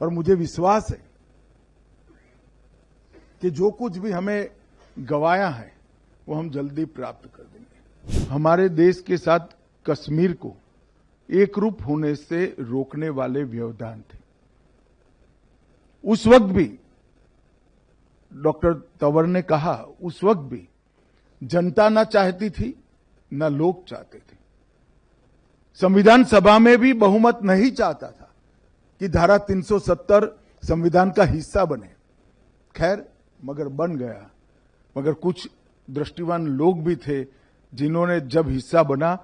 और मुझे विश्वास है कि जो कुछ भी हमें गंवाया है वो हम जल्दी प्राप्त कर देंगे। हमारे देश के साथ कश्मीर को एकरूप होने से रोकने वाले व्यवधान थे। उस वक्त भी डॉक्टर तंवर ने कहा, उस वक्त भी जनता ना चाहती थी ना लोग चाहते थे। संविधान सभा में भी बहुमत नहीं चाहता था कि धारा 370 संविधान का हिस्सा बने। खैर, मगर बन गया। मगर कुछ दृष्टिवान लोग भी थे जिन्होंने जब हिस्सा बना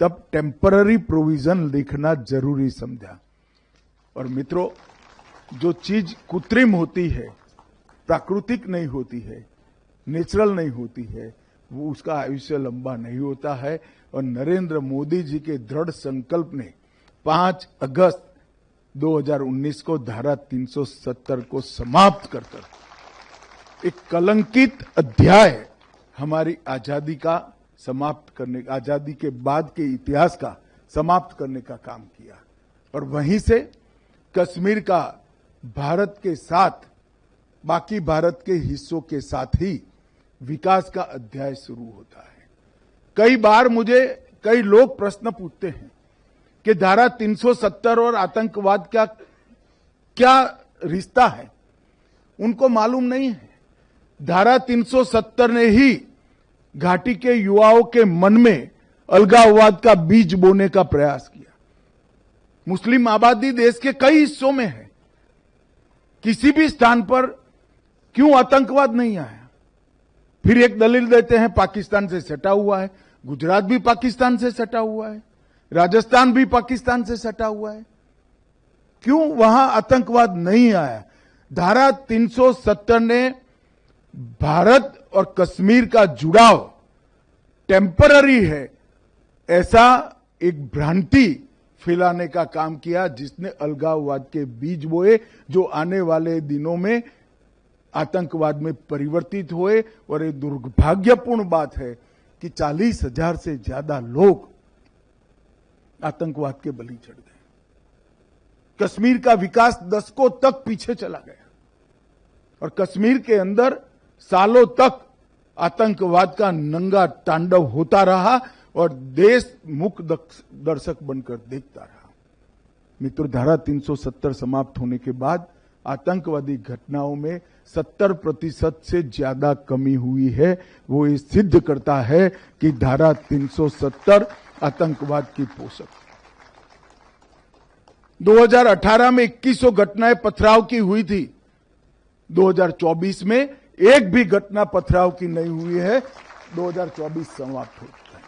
तब टेम्पररी प्रोविजन लिखना जरूरी समझा। और मित्रों, जो चीज कृत्रिम होती है, प्राकृतिक नहीं होती है, नेचुरल नहीं होती है, वो उसका आयुष्य लंबा नहीं होता है। और नरेंद्र मोदी जी के दृढ़ संकल्प ने 5 अगस्त 2019 को धारा 370 को समाप्त कर एक कलंकित अध्याय हमारी आजादी का समाप्त करने, आजादी के बाद के इतिहास का समाप्त करने का काम किया। और वहीं से कश्मीर का भारत के साथ, बाकी भारत के हिस्सों के साथ ही विकास का अध्याय शुरू होता है। कई बार मुझे कई लोग प्रश्न पूछते हैं कि धारा 370 और आतंकवाद का क्या रिश्ता है। उनको मालूम नहीं है, धारा 370 ने ही घाटी के युवाओं के मन में अलगाववाद का बीज बोने का प्रयास किया। मुस्लिम आबादी देश के कई हिस्सों में है, किसी भी स्थान पर क्यों आतंकवाद नहीं आया। फिर एक दलील देते हैं पाकिस्तान से सटा हुआ है। गुजरात भी पाकिस्तान से सटा हुआ है, राजस्थान भी पाकिस्तान से सटा हुआ है, क्यों वहां आतंकवाद नहीं आया। धारा 370 ने भारत और कश्मीर का जुड़ाव टेम्पररी है ऐसा एक भ्रांति फैलाने का काम किया, जिसने अलगाववाद के बीज बोए जो आने वाले दिनों में आतंकवाद में परिवर्तित हुए। और ये दुर्भाग्यपूर्ण बात है कि 40,000 से ज्यादा लोग आतंकवाद के बलि चढ़ गए। कश्मीर का विकास दशकों तक पीछे चला गया और कश्मीर के अंदर सालों तक आतंकवाद का नंगा तांडव होता रहा और देश मूक दर्शक बनकर देखता रहा। मित्रों, धारा 370 समाप्त होने के बाद आतंकवादी घटनाओं में 70% से ज्यादा कमी हुई है। वो ये सिद्ध करता है कि धारा 370 आतंकवाद की पोषक। 2018 में 2100 घटनाएं पथराव की हुई थी। 2024 में एक भी घटना पथराव की नहीं हुई है। 2024 समाप्त हो चुका है।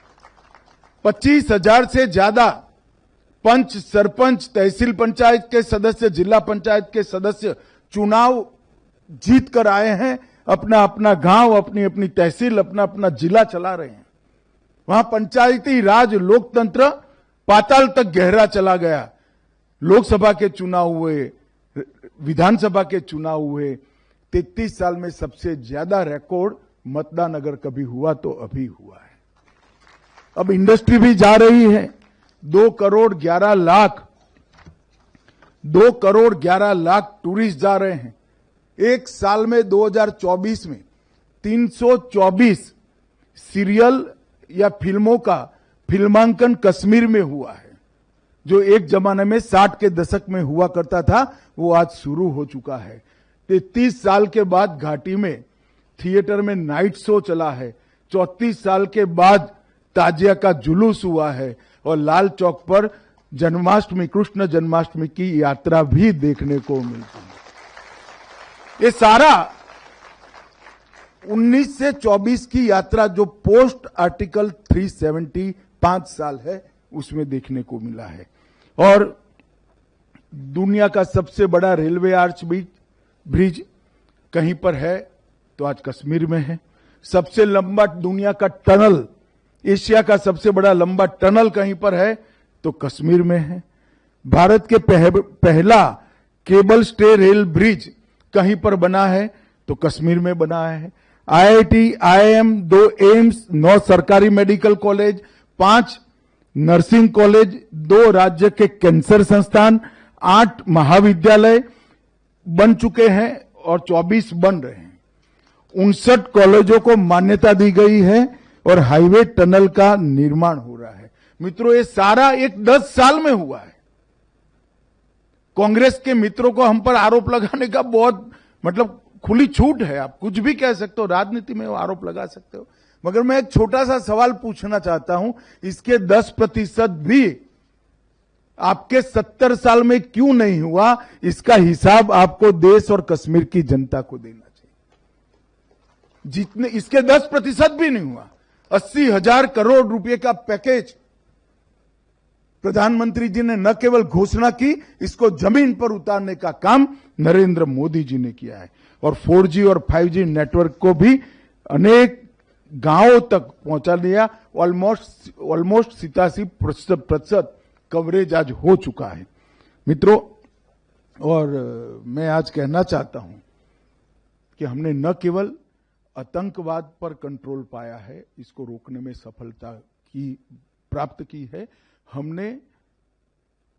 25,000 से ज्यादा पंच, सरपंच, तहसील पंचायत के सदस्य, जिला पंचायत के सदस्य चुनाव जीत कर आए हैं। अपना अपना गांव, अपनी अपनी तहसील, अपना अपना जिला चला रहे हैं। वहां पंचायती राज लोकतंत्र पाताल तक गहरा चला गया। लोकसभा के चुनाव हुए, विधानसभा के चुनाव हुए। 33 साल में सबसे ज्यादा रिकॉर्ड मतदान अगर कभी हुआ तो अभी हुआ है। अब इंडस्ट्री भी जा रही है। 2 करोड़ 11 लाख टूरिस्ट जा रहे हैं। एक साल में 2024 में 324 सीरियल या फिल्मों का फिल्मांकन कश्मीर में हुआ है। जो एक जमाने में 60 के दशक में हुआ करता था, वो आज शुरू हो चुका है। 33 साल के बाद घाटी में थिएटर में नाइट शो चला है। 34 साल के बाद ताजिया का जुलूस हुआ है और लाल चौक पर जन्माष्टमी, कृष्ण जन्माष्टमी की यात्रा भी देखने को मिलती है। ये सारा 19 से 24 की यात्रा जो पोस्ट आर्टिकल 370 5 साल है उसमें देखने को मिला है। और दुनिया का सबसे बड़ा रेलवे आर्च ब्रिज कहीं पर है तो आज कश्मीर में है। सबसे लंबा दुनिया का टनल, एशिया का सबसे बड़ा लंबा टनल कहीं पर है तो कश्मीर में है। भारत के पहला केबल स्टे रेल ब्रिज कहीं पर बना है तो कश्मीर में बना है। IIT, IIM, 2 एम्स, 9 सरकारी मेडिकल कॉलेज, 5 नर्सिंग कॉलेज, 2 राज्य के कैंसर संस्थान, 8 महाविद्यालय, बन चुके हैं और 24 बन रहे हैं। 59 कॉलेजों को मान्यता दी गई है और हाईवे टनल का निर्माण हो रहा है। मित्रों, ये सारा एक 10 साल में हुआ है। कांग्रेस के मित्रों को हम पर आरोप लगाने का बहुत खुली छूट है। आप कुछ भी कह सकते हो, राजनीति में आरोप लगा सकते हो, मगर मैं एक छोटा सा सवाल पूछना चाहता हूं, इसके 10% भी आपके 70 साल में क्यों नहीं हुआ? इसका हिसाब आपको देश और कश्मीर की जनता को देना चाहिए। जितने इसके 10% भी नहीं हुआ। 80,000 करोड़ रुपए का पैकेज प्रधानमंत्री जी ने न केवल घोषणा की, इसको जमीन पर उतारने का काम नरेंद्र मोदी जी ने किया है। और 4G और 5G नेटवर्क को भी अनेक गांवों तक पहुंचा दिया। ऑलमोस्ट 87% कवरेज आज हो चुका है। मित्रों, और मैं आज कहना चाहता हूं कि हमने न केवल आतंकवाद पर कंट्रोल पाया है, इसको रोकने में सफलता प्राप्त की है, हमने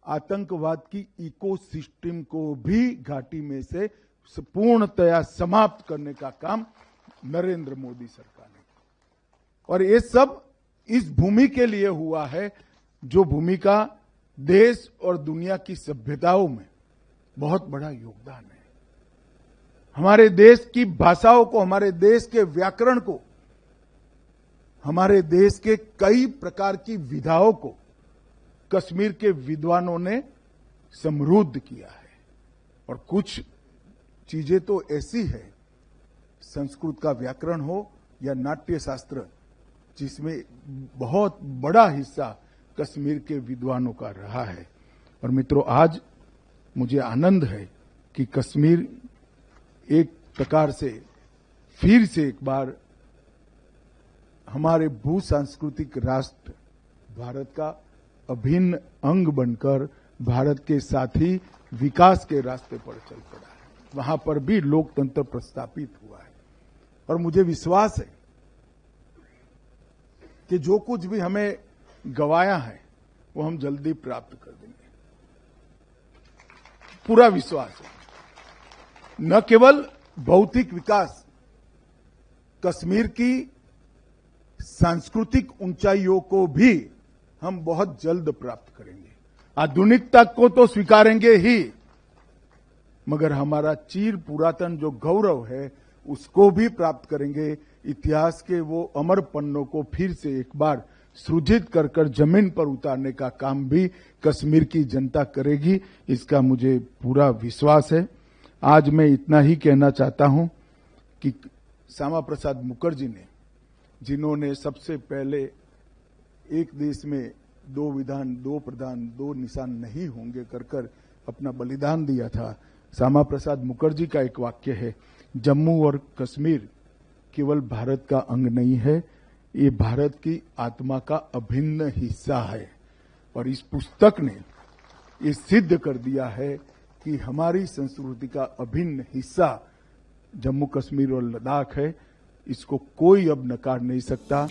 आतंकवाद की इकोसिस्टम को भी घाटी में से पूर्णतया समाप्त करने का काम नरेंद्र मोदी सरकार ने। और ये सब इस भूमि के लिए हुआ है, जो भूमि का देश और दुनिया की सभ्यताओं में बहुत बड़ा योगदान है। हमारे देश की भाषाओं को, हमारे देश के व्याकरण को, हमारे देश के कई प्रकार की विधाओं को कश्मीर के विद्वानों ने समृद्ध किया है। और कुछ चीजें तो ऐसी है, संस्कृत का व्याकरण हो या नाट्य शास्त्र, जिसमें बहुत बड़ा हिस्सा कश्मीर के विद्वानों का रहा है। और मित्रों, आज मुझे आनंद है कि कश्मीर एक प्रकार से फिर से एक बार हमारे भू सांस्कृतिक राष्ट्र भारत का अभिन्न अंग बनकर भारत के साथ ही विकास के रास्ते पर चल पड़ा है। वहां पर भी लोकतंत्र प्रस्थापित हुआ है। और मुझे विश्वास है कि जो कुछ भी हमें गवाया है वो हम जल्दी प्राप्त कर देंगे। पूरा विश्वास है। न केवल भौतिक विकास, कश्मीर की सांस्कृतिक ऊंचाइयों को भी हम बहुत जल्द प्राप्त करेंगे। आधुनिकता को तो स्वीकारेंगे ही, मगर हमारा चीर पुरातन जो गौरव है उसको भी प्राप्त करेंगे। इतिहास के वो अमर पन्नों को फिर से एक बार सृजित कर कर जमीन पर उतारने का काम भी कश्मीर की जनता करेगी, इसका मुझे पूरा विश्वास है। आज मैं इतना ही कहना चाहता हूं कि श्यामा प्रसाद मुखर्जी ने, जिन्होंने सबसे पहले एक देश में 2 विधान 2 प्रधान 2 निशान नहीं होंगे कर कर अपना बलिदान दिया था, श्यामा प्रसाद मुखर्जी का एक वाक्य है, जम्मू और कश्मीर केवल भारत का अंग नहीं है, ये भारत की आत्मा का अभिन्न हिस्सा है। और इस पुस्तक ने ये सिद्ध कर दिया है कि हमारी संस्कृति का अभिन्न हिस्सा जम्मू कश्मीर और लद्दाख है। इसको कोई अब नकार नहीं सकता।